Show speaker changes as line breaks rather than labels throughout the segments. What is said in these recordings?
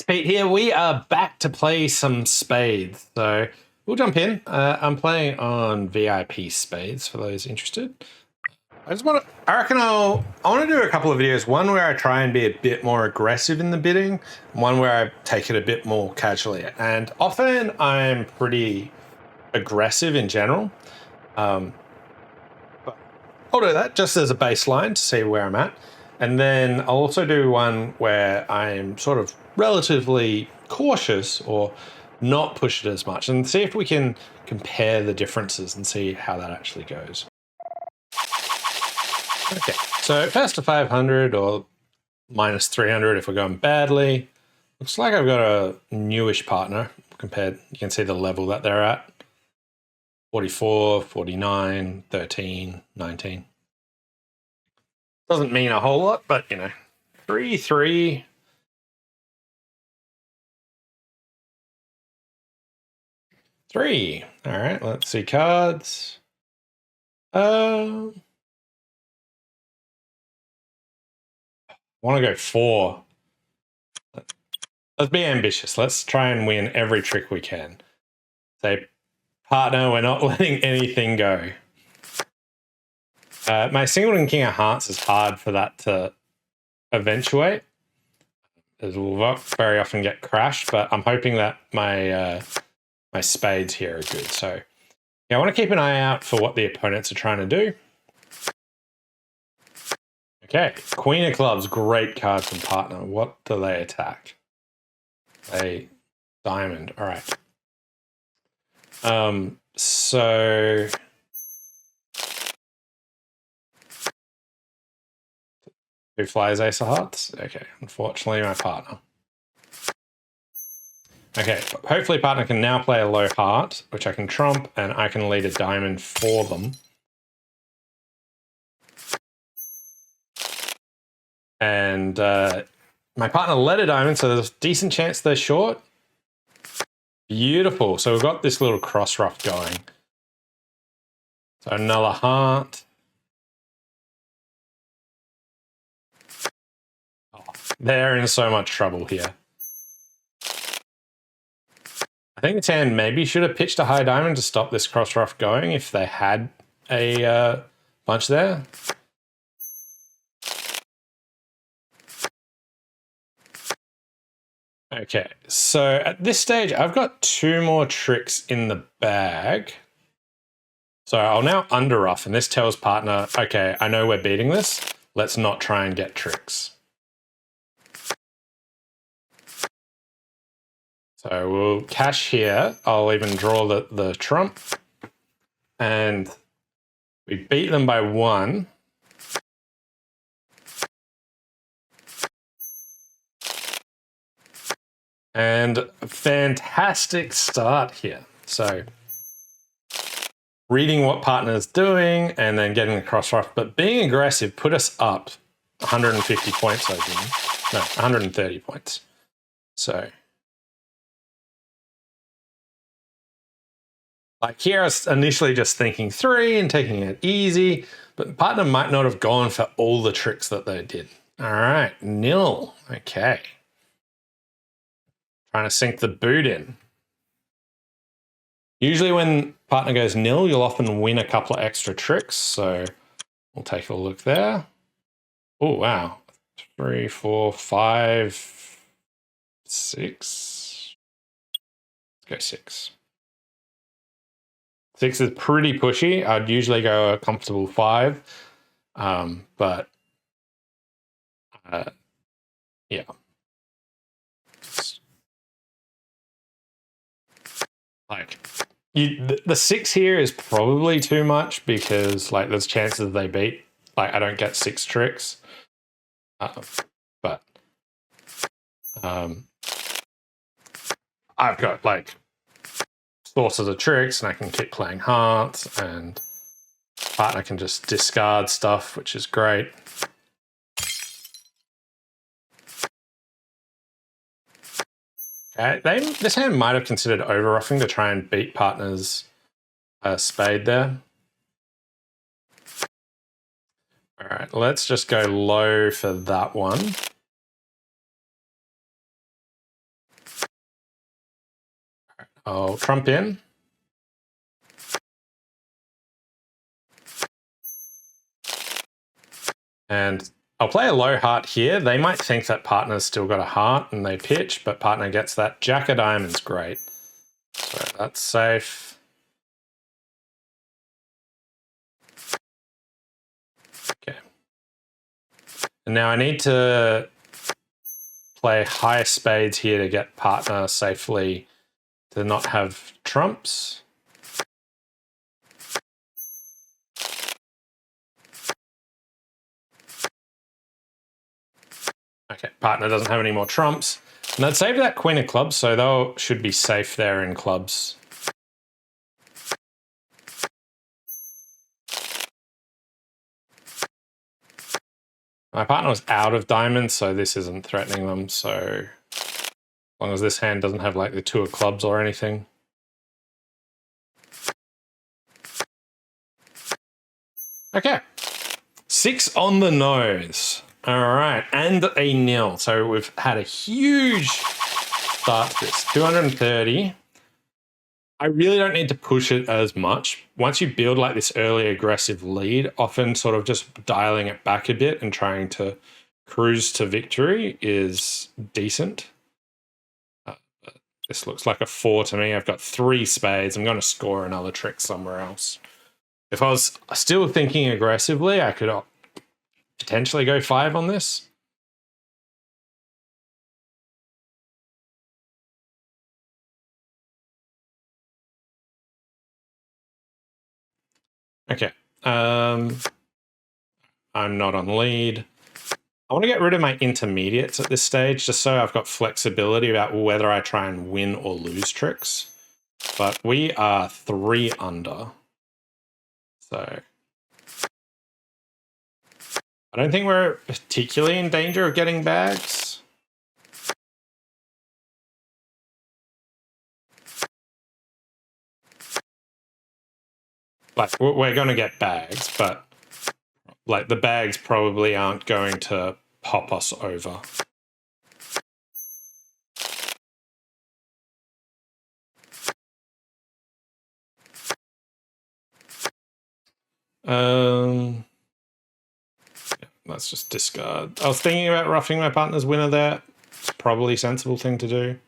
Pete here. We are back to play some Spades. So we'll jump in. I'm playing on VIP Spades for those interested. I want to do a couple of videos. One where I try and be a bit more aggressive in the bidding. One where I take it a bit more casually. And often I'm pretty aggressive in general. But I'll do that just as a baseline to see where I'm at. And then I'll also do one where I'm sort of relatively cautious or not push it as much and see if we can compare the differences and see how that actually goes. Okay, so first to 500 or minus 300 if we're going badly. Looks like I've got a newish partner compared. You can see the level that they're at. 44, 49, 13, 19. Doesn't mean a whole lot, but you know, 3, 3. Three. All right, let's see cards. Want to go 4. Let's be ambitious. Let's try and win every trick we can. Say, partner, we're not letting anything go. My singleton king of hearts is hard for that to eventuate. It will very often get crashed, but I'm hoping that my my spades here are good. So yeah, I want to keep an eye out for what the opponents are trying to do. Okay, Queen of Clubs, great card from partner. What do they attack? They diamond. All right. So who flies ace of hearts? Okay, unfortunately my partner. Okay, hopefully partner can now play a low heart, which I can trump, and I can lead a diamond for them. And my partner led a diamond, so there's a decent chance they're short. Beautiful. So we've got this little cross ruff going. So another heart. Oh, they're in so much trouble here. I think the hand maybe should have pitched a high diamond to stop this cross ruff going if they had a bunch there. Okay, so at this stage, I've got 2 more tricks in the bag. So I'll now under ruff, and this tells partner, okay, I know we're beating this. Let's not try and get tricks. So we'll cash here. I'll even draw the trump. And we beat them by 1. And a fantastic start here. So reading what partner's doing and then getting the cross ruff, but being aggressive put us up 150 points, I think. No, 130 points. So like here, I was initially just thinking 3 and taking it easy, but partner might not have gone for all the tricks that they did. All right, nil. Okay. Trying to sink the boot in. Usually when partner goes nil, you'll often win a couple of extra tricks. So we'll take a look there. Oh, wow. 3, 4, 5, 6. Let's go 6. 6 is pretty pushy. I'd usually go a comfortable 5. But yeah. Like the 6 here is probably too much because like there's chances they beat. Like I don't get 6 tricks, but I've got like sources of tricks, and I can keep playing hearts, and partner can just discard stuff, which is great. Okay, this hand might have considered over-ruffing to try and beat partner's spade there. All right, let's just go low for that one. I'll trump in. And I'll play a low heart here. They might think that partner's still got a heart and they pitch, but partner gets that. Jack of diamonds, great. So that's safe. Okay. And now I need to play high spades here to get partner safely to not have trumps. Okay, partner doesn't have any more trumps. And I'd save that queen of clubs, so they should be safe there in clubs. My partner was out of diamonds, so this isn't threatening them, so as long as this hand doesn't have like the two of clubs or anything. Okay. 6 on the nose. All right, and a nil. So we've had a huge start to this. 230. I really don't need to push it as much. Once you build like this early aggressive lead, often sort of just dialing it back a bit and trying to cruise to victory is decent. This looks like a 4 to me. I've got 3 spades. I'm going to score another trick somewhere else. If I was still thinking aggressively, I could potentially go 5 on this. Okay. I'm not on lead. I want to get rid of my intermediates at this stage, just so I've got flexibility about whether I try and win or lose tricks. But we are 3 under. So I don't think we're particularly in danger of getting bags. Like, we're going to get bags, but like the bags probably aren't going to pop us over. Let's just discard. I was thinking about roughing my partner's winner there. It's probably a sensible thing to do.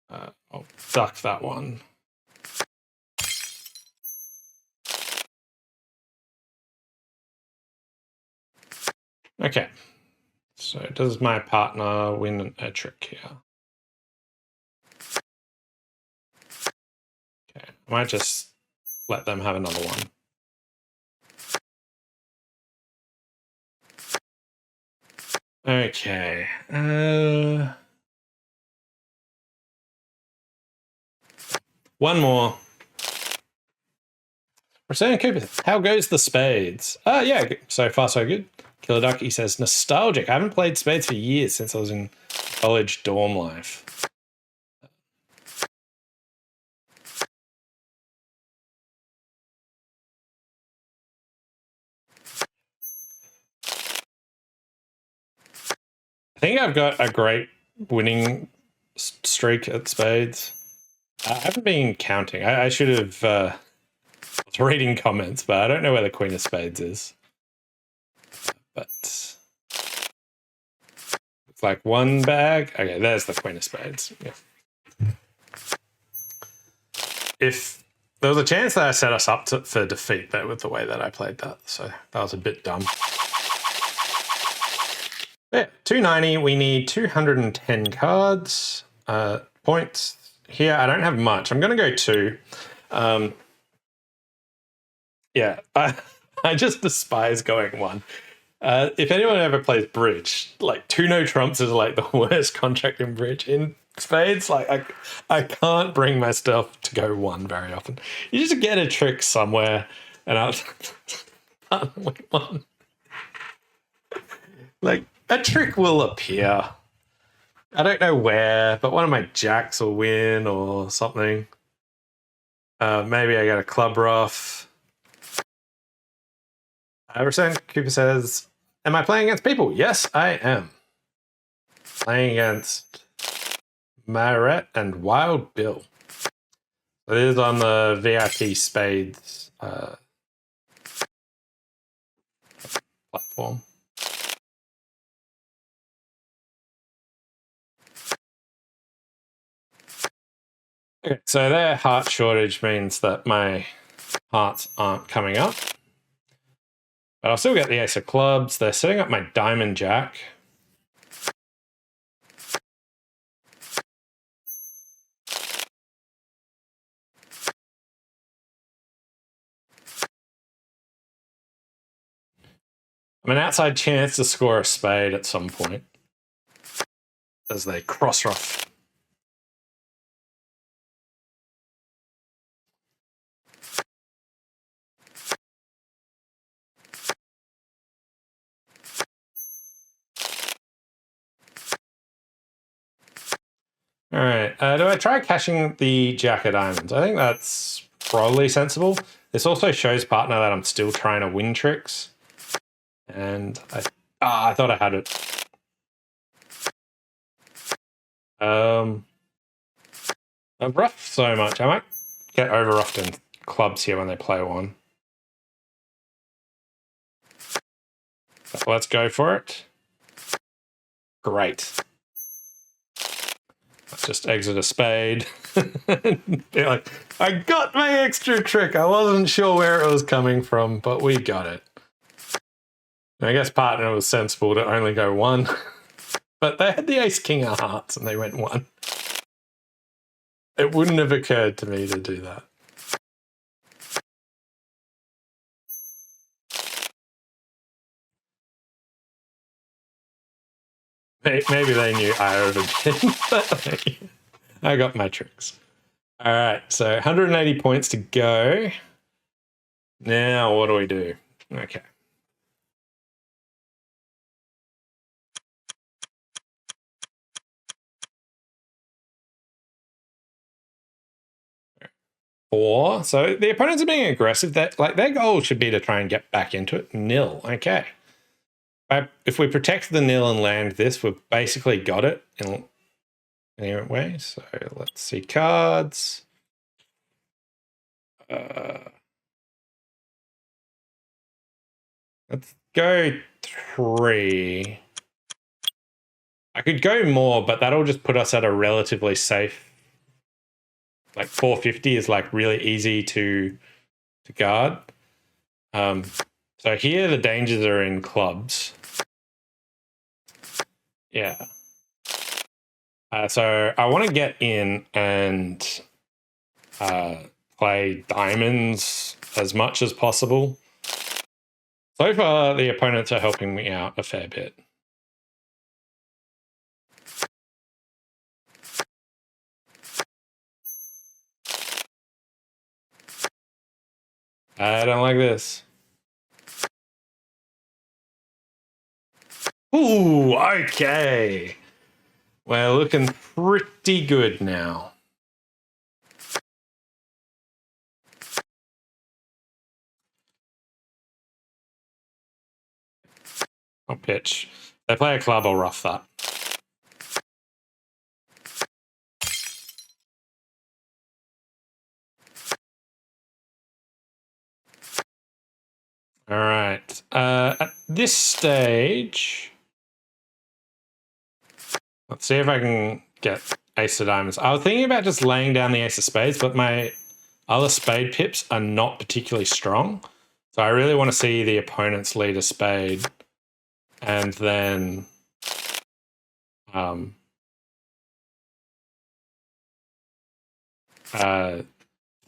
I'll duck that one. Okay. So does my partner win a trick here? Okay. I might just let them have another one. Okay. One more. Rosanna Cooper, how goes the spades? Yeah, so far so good. Killer Duck, he says, nostalgic. I haven't played spades for years since I was in college dorm life. I think I've got a great winning streak at spades. I haven't been counting. I should have was reading comments, but I don't know where the Queen of Spades is. But it's like one bag. Okay, there's the Queen of Spades. Yeah. If there was a chance that I set us up for defeat, that with the way that I played that, so that was a bit dumb. Yeah, 290. We need 210 cards. Points here. I don't have much. I'm going to go 2. Yeah, I just despise going 1. If anyone ever plays bridge, like 2 no trumps is like the worst contract in bridge. In spades, like I can't bring myself to go 1 very often. You just get a trick somewhere, and I'll win 1. Like a trick will appear. I don't know where, but one of my jacks will win or something. Maybe I get a club rough. Everson Cooper says, am I playing against people? Yes, I am. Playing against Maret and Wild Bill. So this is on the VIP Spades platform. Okay, so their heart shortage means that my hearts aren't coming up. But I'll still get the ace of clubs. They're setting up my diamond jack. I'm an outside chance to score a spade at some point as they cross ruff. All right, do I try cashing the jack of diamonds? I think that's probably sensible. This also shows partner that I'm still trying to win tricks. And I thought I had it. I've roughed so much. I might get over roughed in clubs here when they play one. But let's go for it. Great. Let's just exit a spade. Be like, I got my extra trick. I wasn't sure where it was coming from, but we got it. I guess partner was sensible to only go one. But they had the ace king of hearts and they went one. It wouldn't have occurred to me to do that. Maybe they knew I overdid, but I got my tricks. All right, so 180 points to go. Now, what do we do? Okay. Four. So the opponents are being aggressive. That like their goal should be to try and get back into it. Nil. Okay. If we protect the nil and land this, we've basically got it in any way. So let's see cards. Let's go 3. I could go more, but that'll just put us at a relatively safe. Like 450 is like really easy to guard. So here the dangers are in clubs. Yeah. So I want to get in and play diamonds as much as possible. So far, the opponents are helping me out a fair bit. I don't like this. Ooh, okay. We're looking pretty good now. I'll pitch. They play a club, I'll rough that. All right. At this stage, let's see if I can get ace of diamonds. I was thinking about just laying down the ace of spades, but my other spade pips are not particularly strong. So I really want to see the opponent's lead a spade. And then the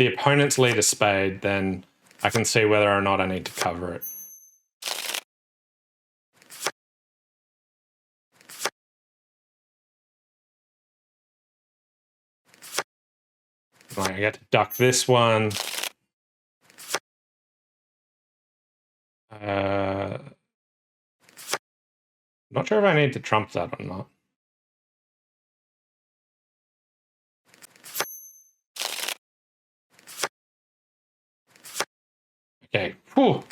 opponent's lead a spade, then I can see whether or not I need to cover it. Like, I get to duck this one. Not sure if I need to trump that or not. Okay. Whew.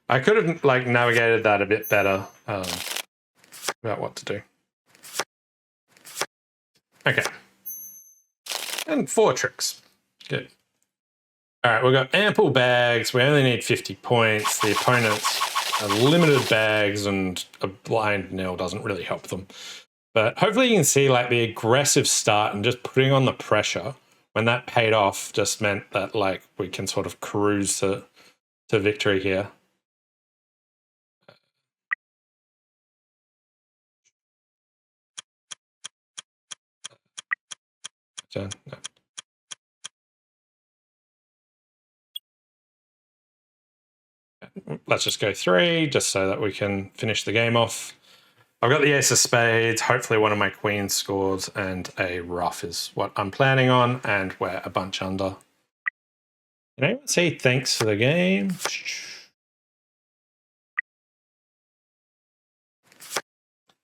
I could have like navigated that a bit better about what to do. Okay. And 4 tricks. Good. All right, we've got ample bags. We only need 50 points. The opponents are limited bags, and a blind nil doesn't really help them. But hopefully you can see like the aggressive start and just putting on the pressure. When that paid off, just meant that like we can sort of cruise to victory here. So, no. Let's just go 3 just so that we can finish the game off. I've got the ace of spades. Hopefully one of my queens scores, and a ruff is what I'm planning on, and we're a bunch under. Can anyone say thanks for the game?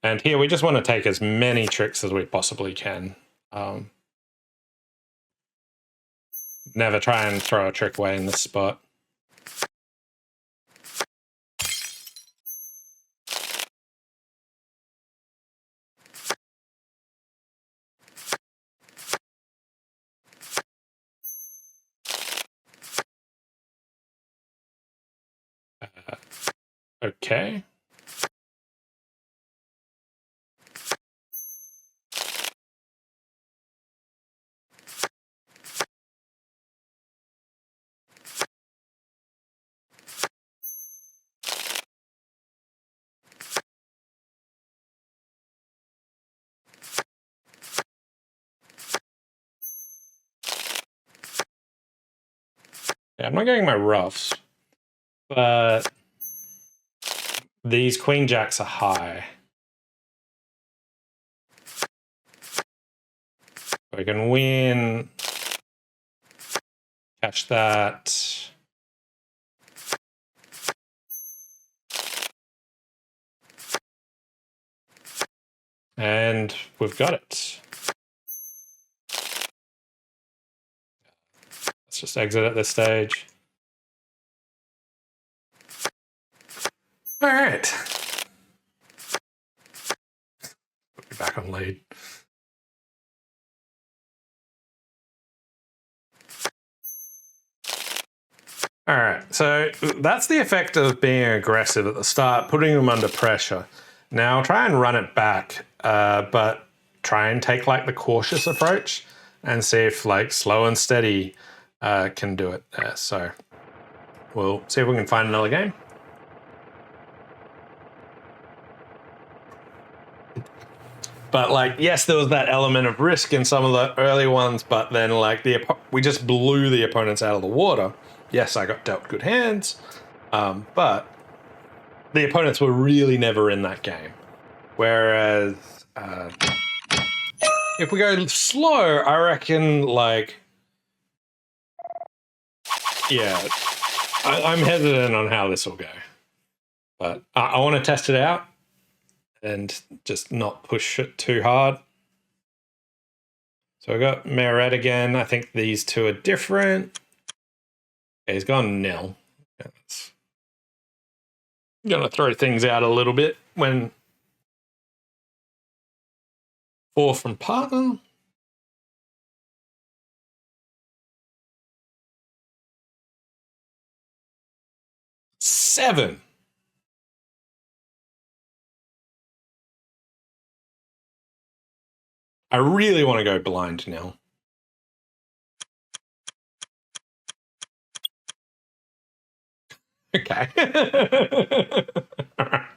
And here we just want to take as many tricks as we possibly can. Never try and throw a trick away in this spot. Okay. Yeah, I'm not getting my ruffs, but these queen jacks are high. We can win. Catch that. And we've got it. Let's just exit at this stage. All right. Put me back on lead. All right, so that's the effect of being aggressive at the start, putting them under pressure. Now try and run it back, but try and take like the cautious approach and see if like slow and steady can do it there. So we'll see if we can find another game. But like, yes, there was that element of risk in some of the early ones, but then like we just blew the opponents out of the water. Yes, I got dealt good hands, but the opponents were really never in that game. Whereas if we go slow, I reckon like, yeah, I'm hesitant on how this will go. But I want to test it out and just not push it too hard. So I got Meret again. I think these two are different. Okay, he's gone nil. I'm going to throw things out a little bit when 4 from partner. 7. I really want to go blind now. Okay. All right.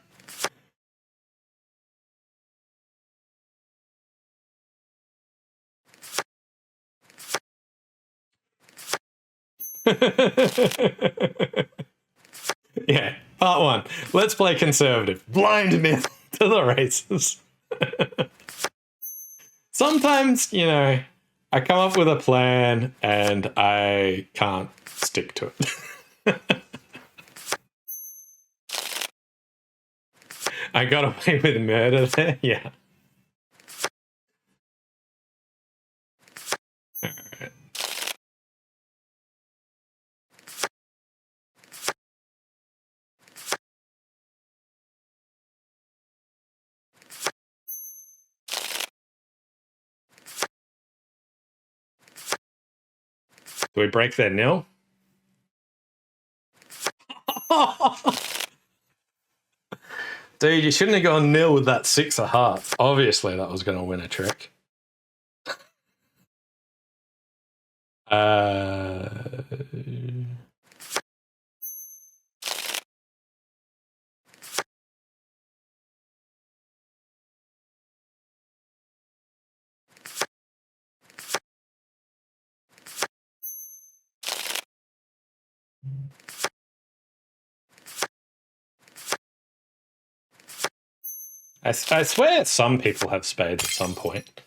Yeah, part 1. Let's play conservative. Blind NIL to the races. Sometimes, you know, I come up with a plan and I can't stick to it. I got away with murder there, yeah. All right. Do we break their nil? Dude, you shouldn't have gone nil with that 6 of hearts. Obviously, that was going to win a trick. I swear some people have spades at some point.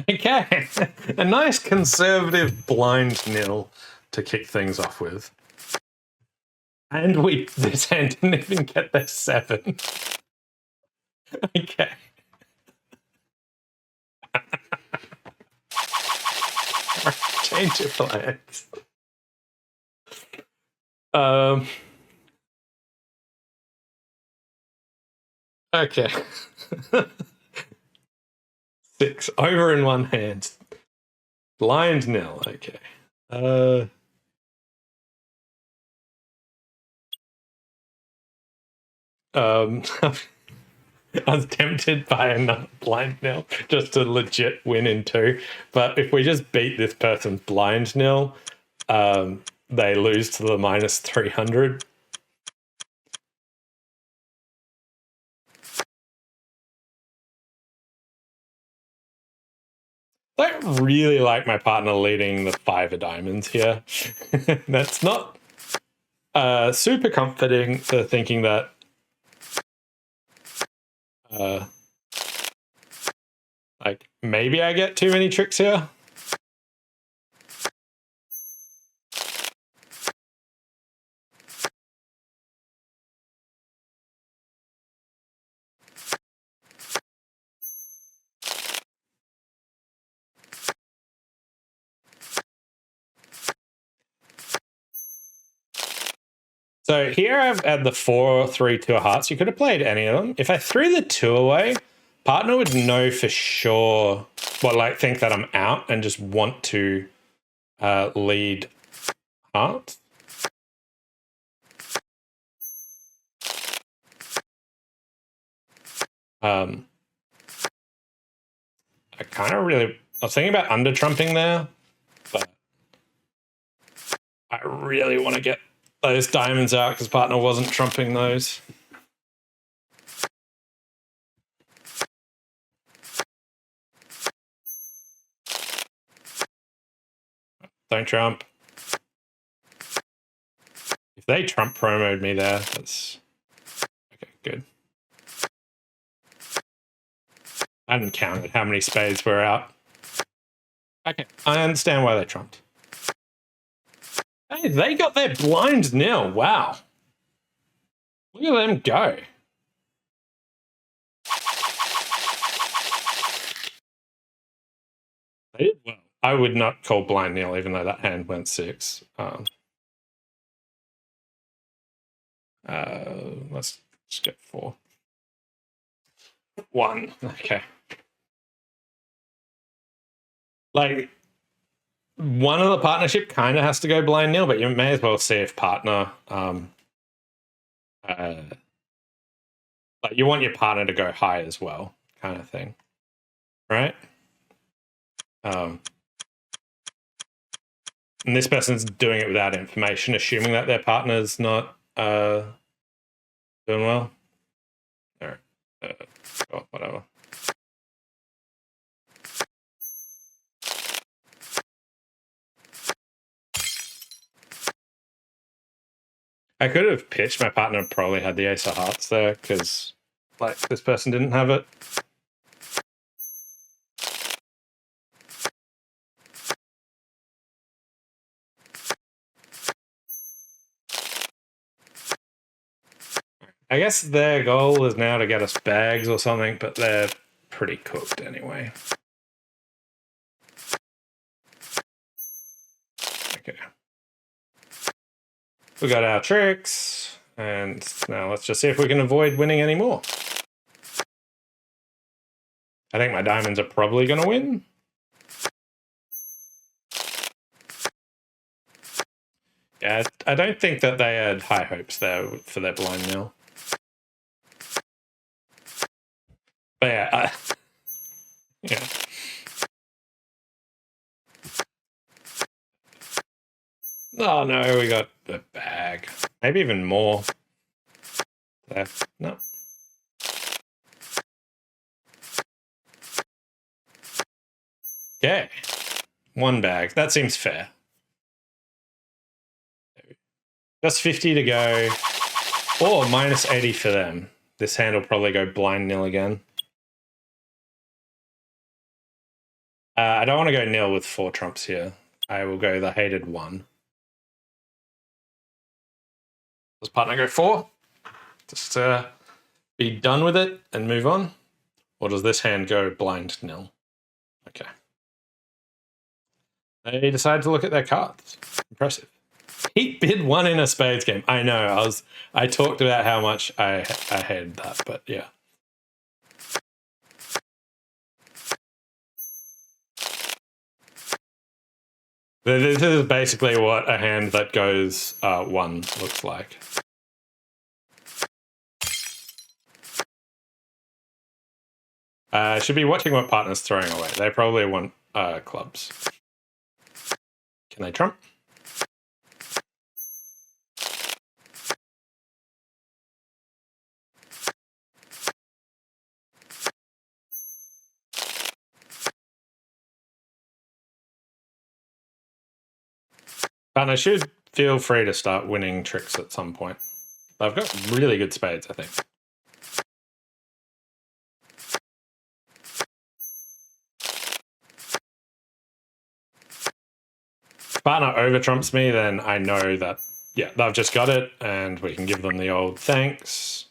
Okay, a nice conservative blind nil to kick things off with. And this hand didn't even get their 7. Okay. Change your plans. Okay. 6 over in one hand. Blind nil. Okay. I was tempted by another blind nil just to legit win in 2. But if we just beat this person's blind nil, they lose to the minus 300. I don't really like my partner leading the 5 of diamonds here. That's not super comforting for thinking that like maybe I get too many tricks here. So here I've had the 4, 3, 2 of hearts. You could have played any of them. If I threw the 2 away, partner would know for sure, well, like think that I'm out and just want to lead hearts. I kind of really, I was thinking about under trumping there, but I really want to get those diamonds out because partner wasn't trumping those. Don't trump. If they trump promoed me there, that's okay, good. I hadn't counted how many spades were out. Okay, I understand why they trumped. Hey, they got their blind nil. Wow. Look at them go. They did well. I would not call blind nil, even though that hand went 6. Let's just get 4. 1. Okay. Like, one of the partnership kind of has to go blind nil, but you may as well see if partner like you want your partner to go high as well, kind of thing, right? And this person's doing it without information, assuming that their partner's not doing well. Or, oh, whatever. I could have pitched. My partner probably had the ace of hearts there because, like, this person didn't have it. I guess their goal is now to get us bags or something, but they're pretty cooked anyway. Okay. We got our tricks, and now let's just see if we can avoid winning any more. I think my diamonds are probably going to win. Yeah, I don't think that they had high hopes there for their blind nil. But yeah, yeah. Oh no, we got a bag. Maybe even more. Left. No. Okay. One bag. That seems fair. Just 50 to go. Or minus 80 for them. This hand will probably go blind nil again. I don't want to go nil with 4 trumps here. I will go the hated 1. Does partner go 4? Just be done with it and move on? Or does this hand go blind nil? Okay. They decide to look at their cards. Impressive. He bid 1 in a spades game. I know. I talked about how much I hated that, but yeah. This is basically what a hand that goes 1 looks like. Should be watching what partner's throwing away. They probably want clubs. Can they trump? Partner should feel free to start winning tricks at some point. They've got really good spades, I think. If partner over trumps me, then I know that, yeah, they've just got it, and we can give them the old thanks.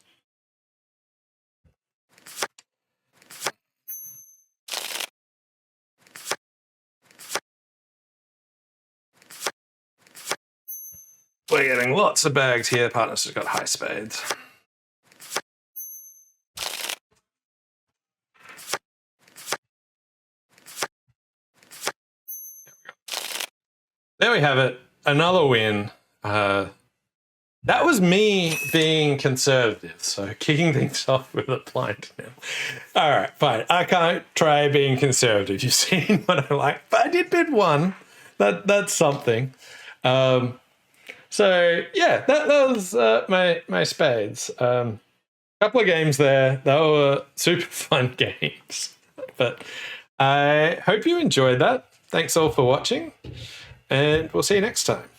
We're getting lots of bags here. Partner's just got high spades. There we have it. Another win. That was me being conservative, so kicking things off with a blind nil. All right, fine. I can't try being conservative. You've seen what I like, but I did bid 1. That's something. So yeah, that was my spades. Couple of games there. They were super fun games. But I hope you enjoyed that. Thanks all for watching, and we'll see you next time.